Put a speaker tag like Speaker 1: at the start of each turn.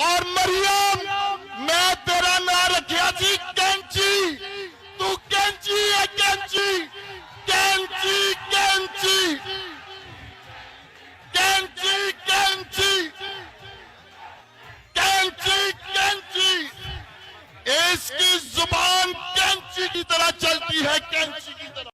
Speaker 1: और मरियम मैं तेरा नाम रखिया सी कैंची, तू कैंची है कैंची, कैंची कैंची कैंची कैंची कैंची कैंची, इसकी जुबान कैंची की तरह चलती है कैंची।